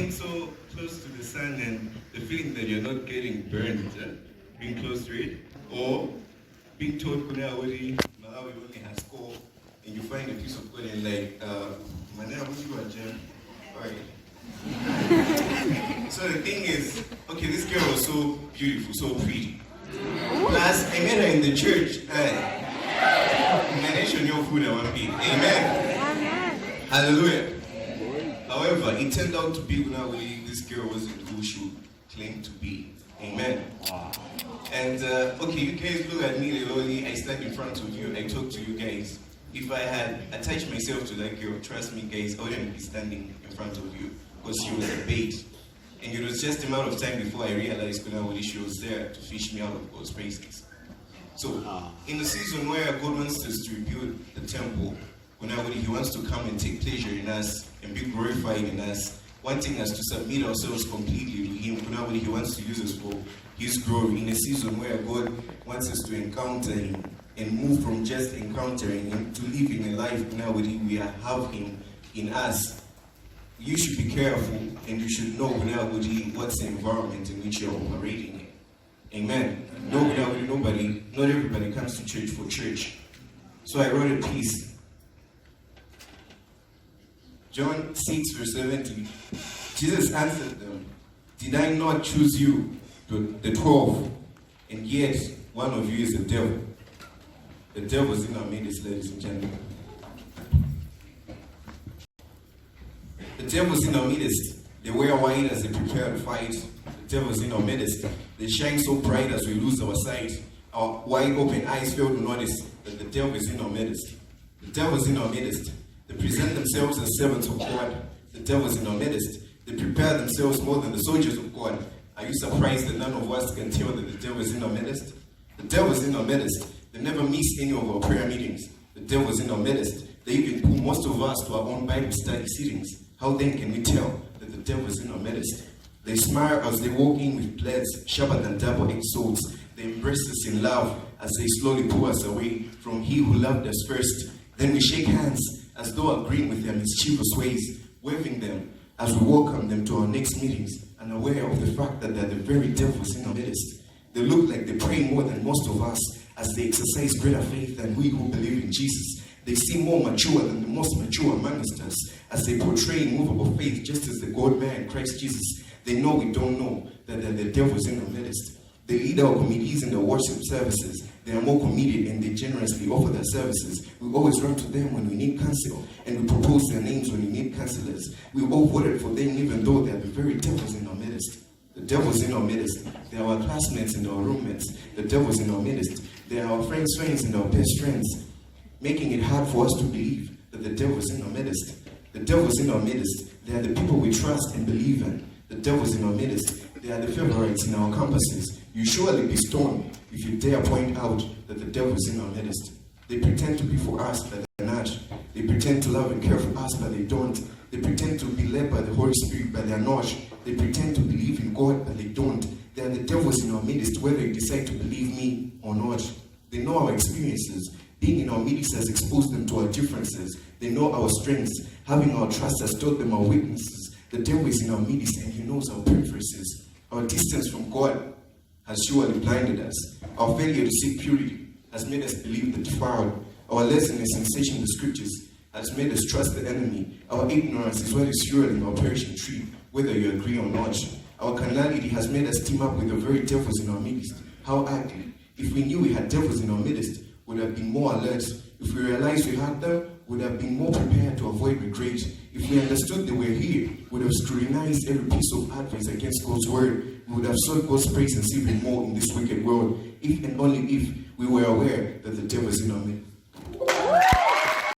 being so close to the sun and the feeling that you're not getting burned, being close to it, or being told kuna already Malawi only has score, and you find a piece of gold and like, Manea, what you are jam? Alright. So the thing is, okay, this girl was so beautiful, so pretty. Plus, I met her in the church. Manation your food I want to eat. Amen. Hallelujah. However, it turned out to be this girl wasn't who she claimed to be. Amen. And okay, you guys look at me, lowly. I stand in front of you. I talk to you guys. If I had attached myself to that girl, trust me, guys, I wouldn't be standing in front of you because she was a bait. And it was just a matter of time before I realized she was there to fish me out of God's presence. So, in the season where God wants us to rebuild the temple, he wants to come and take pleasure in us and be glorified in us, wanting us to submit ourselves completely to Him. He wants to use us for His glory. In a season where God wants us to encounter Him and move from just encountering Him to living a life we have Him in us. You should be careful and you should know what's the environment in which you're operating in. Amen. Not everybody comes to church for church. So I wrote a piece. John 6 verse 17. Jesus answered them, "Did I not choose you, the 12, and yet one of you is the devil?" The devil is in our midst, ladies and gentlemen. The devil's in our midst. They wear white as they prepare to fight. The devil's in our midst. They shine so bright as we lose our sight. Our wide open eyes fail to notice that the devil is in our midst. The devil's in our midst. They present themselves as servants of God. The devil's in our midst. They prepare themselves more than the soldiers of God. Are you surprised that none of us can tell that the devil is in our midst? The devil's in our midst. They never miss any of our prayer meetings. The devil's in our midst. They even pull most of us to our own Bible study sittings. How then can we tell that the devil is in our midst? They smile as they walk in with blades sharper than double-edged swords. They embrace us in love as they slowly pull us away from He who loved us first. Then we shake hands as though agreeing with their mischievous ways, waving them as we welcome them to our next meetings, unaware of the fact that they're the very devils in our midst. They look like they pray more than most of us as they exercise greater faith than we who believe in Jesus. They seem more mature than the most mature amongst us as they portray immovable faith just as the God-man Christ Jesus. They know we don't know that they're the devils in our midst. They lead our committees in the worship services. They are more committed and they generously offer their services. We always run to them when we need counsel and we propose their names when we need counselors. We all voted for them even though they are the very devils in our midst. The devil's in our midst. They are our classmates and our roommates. The devil's in our midst. They are our friends' friends and our best friends, making it hard for us to believe that the devil's in our midst. The devil's in our midst. They are the people we trust and believe in. The devil's in our midst. They are the favorites in our campuses. You surely be stoned if you dare point out that the devil's in our midst. They pretend to be for us, but they're not. They pretend to love and care for us, but they don't. They pretend to be led by the Holy Spirit, but they're not. They pretend to believe in God, but they don't. They are the devils in our midst, whether you decide to believe me or not. They know our experiences. Being in our midst has exposed them to our differences. They know our strengths. Having our trust has taught them our weaknesses. The devil is in our midst and he knows our preferences. Our distance from God has surely blinded us. Our failure to seek purity has made us believe the defiled. Our laziness in searching the scriptures has made us trust the enemy. Our ignorance is what is fueling our perishing tree, whether you agree or not. Our carnality has made us team up with the very devils in our midst. How ugly. If we knew we had devils in our midst, would have been more alert. If we realized we had them, would have been more prepared to avoid regret. If we understood they were here, would have scrutinized every piece of advice against God's word. We would have sought God's presence even more in this wicked world, if and only if we were aware that the devil is in our midst.